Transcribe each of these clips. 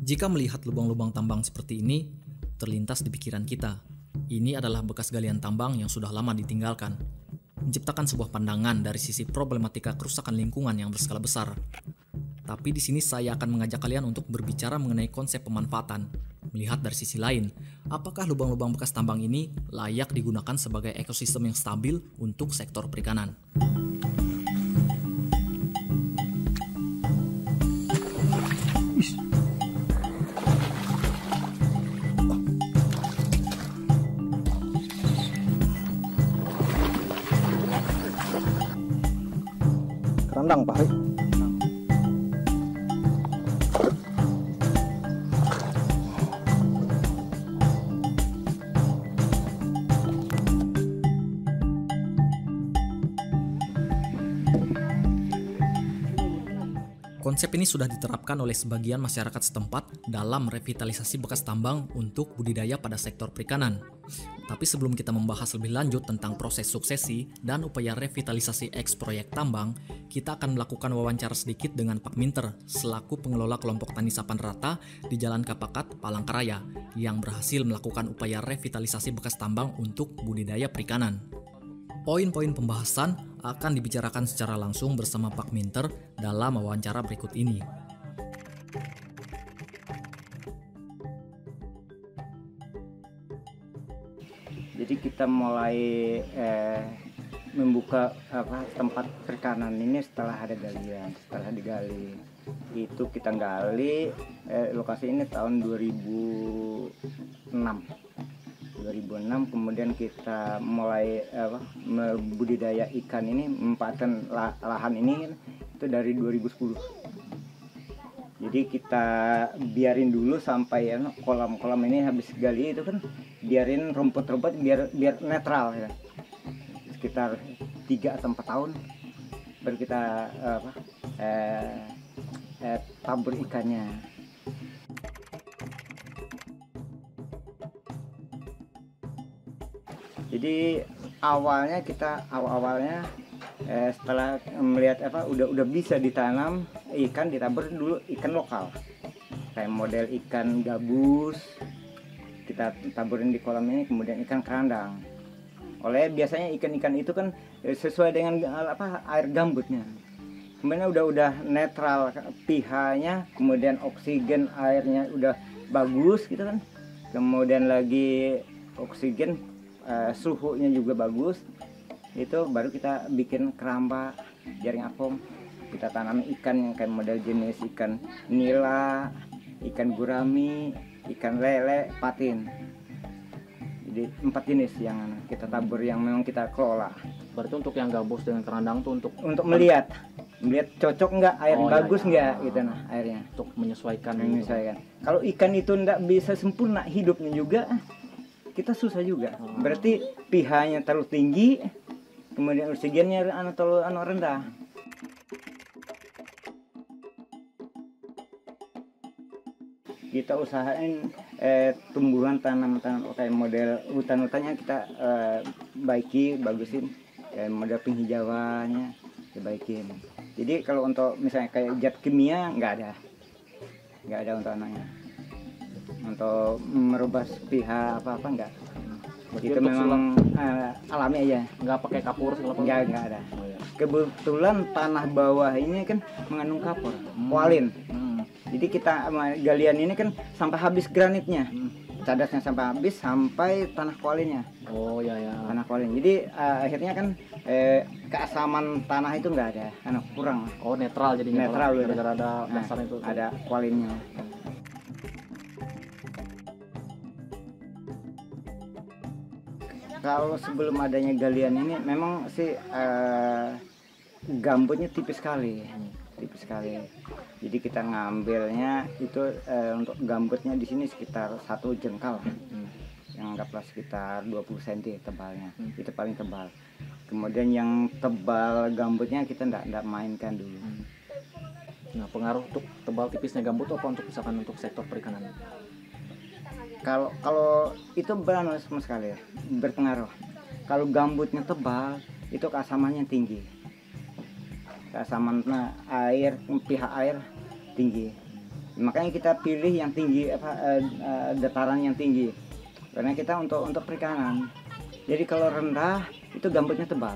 Jika melihat lubang-lubang tambang seperti ini, terlintas di pikiran kita. Ini adalah bekas galian tambang yang sudah lama ditinggalkan, menciptakan sebuah pandangan dari sisi problematika kerusakan lingkungan yang berskala besar. Tapi di sini saya akan mengajak kalian untuk berbicara mengenai konsep pemanfaatan. Melihat dari sisi lain, apakah lubang-lubang bekas tambang ini layak digunakan sebagai ekosistem yang stabil untuk sektor perikanan? Kerandang, Pak. Konsep ini sudah diterapkan oleh sebagian masyarakat setempat dalam revitalisasi bekas tambang untuk budidaya pada sektor perikanan. Tapi sebelum kita membahas lebih lanjut tentang proses suksesi dan upaya revitalisasi eks proyek tambang, kita akan melakukan wawancara sedikit dengan Pak Minter selaku pengelola kelompok tani Sapan Rata di Jalan Kapakat, Palangkaraya yang berhasil melakukan upaya revitalisasi bekas tambang untuk budidaya perikanan. Poin-poin pembahasan akan dibicarakan secara langsung bersama Pak Minter dalam wawancara berikut ini. Jadi kita mulai membuka tempat perikanan ini setelah ada galian, setelah digali. Itu kita gali lokasi ini tahun 2006, kemudian kita mulai budidaya ikan ini, memanfaatkan lahan ini itu dari 2010. Jadi kita biarin dulu sampai kolam-kolam ini habis gali itu kan biarin rumput-rumput biar netral ya. Sekitar 3 atau 4 tahun baru kita tabur ikannya. Jadi awalnya setelah melihat udah bisa ditanam ikan, ditabur dulu ikan lokal kayak model ikan gabus kita taburin di kolam ini, kemudian ikan kerandang. Oleh biasanya ikan-ikan itu kan sesuai dengan air gambutnya. Kemudian udah netral pH-nya, kemudian oksigen airnya udah bagus gitu kan. Kemudian lagi oksigen suhunya juga bagus, itu baru kita bikin keramba jaring apung, kita tanam ikan yang kayak model jenis ikan nila, ikan gurami, ikan lele, patin. Jadi 4 jenis yang kita tabur, yang memang kita kelola. Berarti untuk yang gabus dengan kerandang tuh untuk melihat cocok nggak, air bagus nggak gitu airnya, untuk menyesuaikan. Kalau ikan itu nggak bisa sempurna hidupnya juga, kita susah juga. Berarti pH-nya terlalu tinggi, kemudian oksigennya terlalu rendah. Kita usahain tumbuhan tanaman kayak model hutan-hutannya kita bagusin, kayak model penghijauannya dibaikin. Jadi kalau untuk misalnya kayak zat kimia nggak ada untuk anaknya. Untuk merubah pH apa enggak. Itu memang alami aja, nggak pakai kapur segala macam. Nggak ada. Kebetulan tanah bawah ini kan mengandung kapur, kualin. Jadi kita galian ini kan sampai habis granitnya, cadasnya sampai habis, sampai tanah kualinnya. Oh ya. Tanah kualin. Jadi akhirnya kan keasaman tanah itu nggak ada, kurang. Oh netral, jadi netral gara-gara ada dasar itu. Ada kualinnya. Kalau sebelum adanya galian ini memang sih gambutnya tipis sekali. Jadi kita ngambilnya itu untuk gambutnya di sini sekitar 1 jengkal, yang anggaplah sekitar 20 cm tebalnya, itu paling tebal. Kemudian yang tebal gambutnya kita enggak mainkan dulu. Nah, pengaruh untuk tebal tipisnya gambut apa untuk misalkan untuk sektor perikanan? Kalau itu sama sekali ya, berpengaruh. Kalau gambutnya tebal itu keasamannya tinggi. Keasaman air, pH air tinggi. Makanya kita pilih yang tinggi dataran yang tinggi. Karena kita untuk perikanan. Jadi kalau rendah itu gambutnya tebal.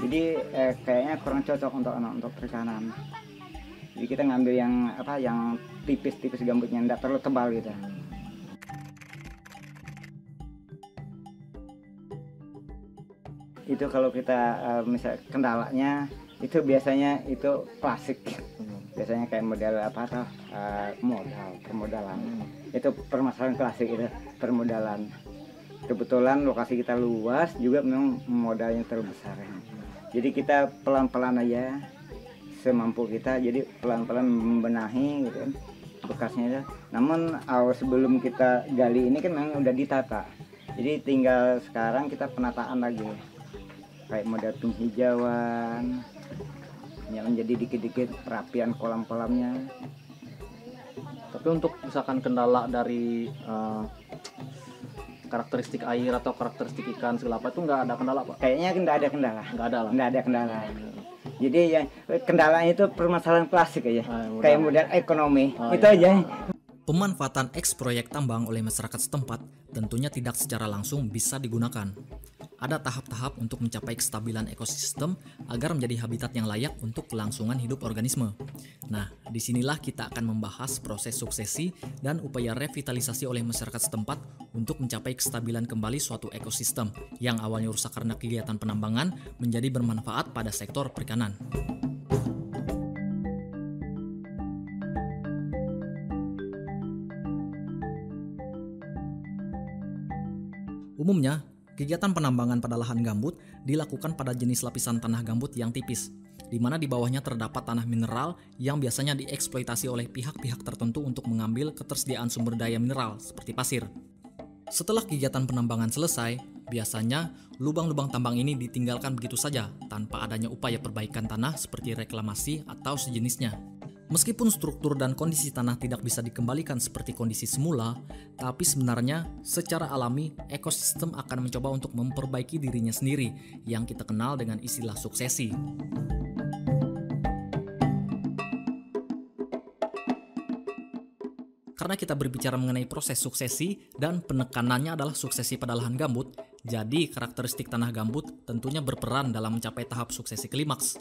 Jadi kayaknya kurang cocok untuk perikanan. Jadi kita ngambil yang tipis-tipis gambutnya, enggak terlalu tebal gitu. Itu kalau kita misal kendalanya itu biasanya itu klasik. Biasanya kayak model permodalan. Itu permasalahan klasik itu, permodalan. Kebetulan lokasi kita luas juga memang modalnya terlalu besar. Jadi kita pelan-pelan aja semampu kita, jadi pelan-pelan membenahi gitu kan bekasnya. Namun sebelum kita gali ini kan memang udah ditata. Jadi tinggal sekarang kita penataan lagi. Kayak model penghijauan, yang menjadi dikit-dikit perapian kolam-kolamnya. Tapi untuk misalkan kendala dari karakteristik air atau karakteristik ikan segala apa itu nggak ada kendala, Pak? Kayaknya nggak ada kendala. Nggak ada kendala. Jadi ya kendalanya itu permasalahan klasik aja. Kayak model ekonomi. Itu aja. Pemanfaatan eks proyek tambang oleh masyarakat setempat tentunya tidak secara langsung bisa digunakan. Ada tahap-tahap untuk mencapai kestabilan ekosistem agar menjadi habitat yang layak untuk kelangsungan hidup organisme. Nah, disinilah kita akan membahas proses suksesi dan upaya revitalisasi oleh masyarakat setempat untuk mencapai kestabilan kembali suatu ekosistem yang awalnya rusak karena kegiatan penambangan menjadi bermanfaat pada sektor perikanan. Umumnya, kegiatan penambangan pada lahan gambut dilakukan pada jenis lapisan tanah gambut yang tipis, di mana di bawahnya terdapat tanah mineral yang biasanya dieksploitasi oleh pihak-pihak tertentu untuk mengambil ketersediaan sumber daya mineral seperti pasir. Setelah kegiatan penambangan selesai, biasanya lubang-lubang tambang ini ditinggalkan begitu saja tanpa adanya upaya perbaikan tanah seperti reklamasi atau sejenisnya. Meskipun struktur dan kondisi tanah tidak bisa dikembalikan seperti kondisi semula, tapi sebenarnya secara alami ekosistem akan mencoba untuk memperbaiki dirinya sendiri yang kita kenal dengan istilah suksesi. Karena kita berbicara mengenai proses suksesi dan penekanannya adalah suksesi pada lahan gambut, jadi karakteristik tanah gambut tentunya berperan dalam mencapai tahap suksesi klimaks.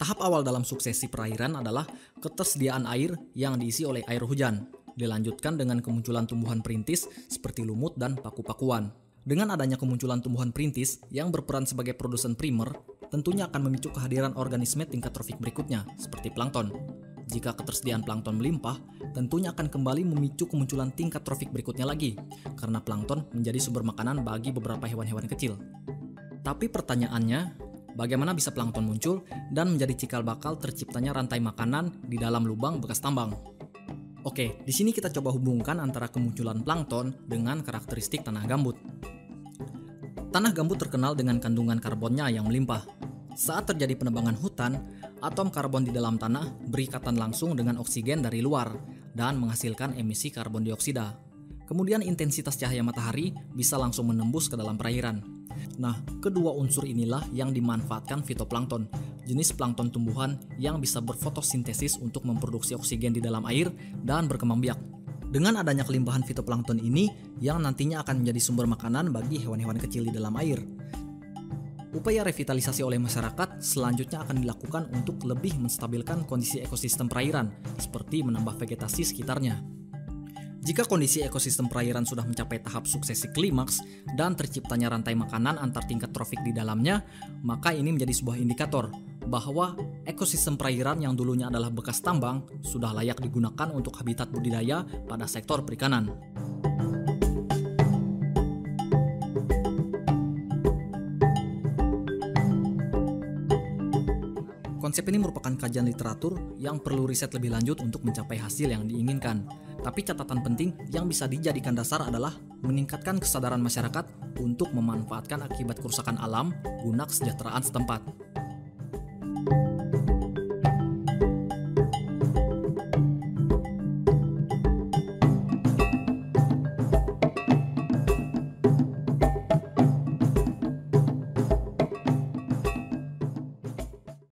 Tahap awal dalam suksesi perairan adalah ketersediaan air yang diisi oleh air hujan, dilanjutkan dengan kemunculan tumbuhan perintis seperti lumut dan paku-pakuan. Dengan adanya kemunculan tumbuhan perintis yang berperan sebagai produsen primer, tentunya akan memicu kehadiran organisme tingkat trofik berikutnya, seperti plankton. Jika ketersediaan plankton melimpah, tentunya akan kembali memicu kemunculan tingkat trofik berikutnya lagi, karena plankton menjadi sumber makanan bagi beberapa hewan-hewan kecil. Tapi pertanyaannya, bagaimana bisa plankton muncul dan menjadi cikal bakal terciptanya rantai makanan di dalam lubang bekas tambang? Oke, di sini kita coba hubungkan antara kemunculan plankton dengan karakteristik tanah gambut. Tanah gambut terkenal dengan kandungan karbonnya yang melimpah. Saat terjadi penebangan hutan, atom karbon di dalam tanah berikatan langsung dengan oksigen dari luar dan menghasilkan emisi karbon dioksida. Kemudian intensitas cahaya matahari bisa langsung menembus ke dalam perairan. Nah, kedua unsur inilah yang dimanfaatkan fitoplankton, jenis plankton tumbuhan yang bisa berfotosintesis untuk memproduksi oksigen di dalam air dan berkembang biak. Dengan adanya kelimpahan fitoplankton ini yang nantinya akan menjadi sumber makanan bagi hewan-hewan kecil di dalam air. Upaya revitalisasi oleh masyarakat selanjutnya akan dilakukan untuk lebih menstabilkan kondisi ekosistem perairan, seperti menambah vegetasi sekitarnya. Jika kondisi ekosistem perairan sudah mencapai tahap suksesi klimaks dan terciptanya rantai makanan antar tingkat trofik di dalamnya, maka ini menjadi sebuah indikator bahwa ekosistem perairan yang dulunya adalah bekas tambang sudah layak digunakan untuk habitat budidaya pada sektor perikanan. Konsep ini merupakan kajian literatur yang perlu riset lebih lanjut untuk mencapai hasil yang diinginkan. Tapi catatan penting yang bisa dijadikan dasar adalah meningkatkan kesadaran masyarakat untuk memanfaatkan akibat kerusakan alam guna kesejahteraan setempat.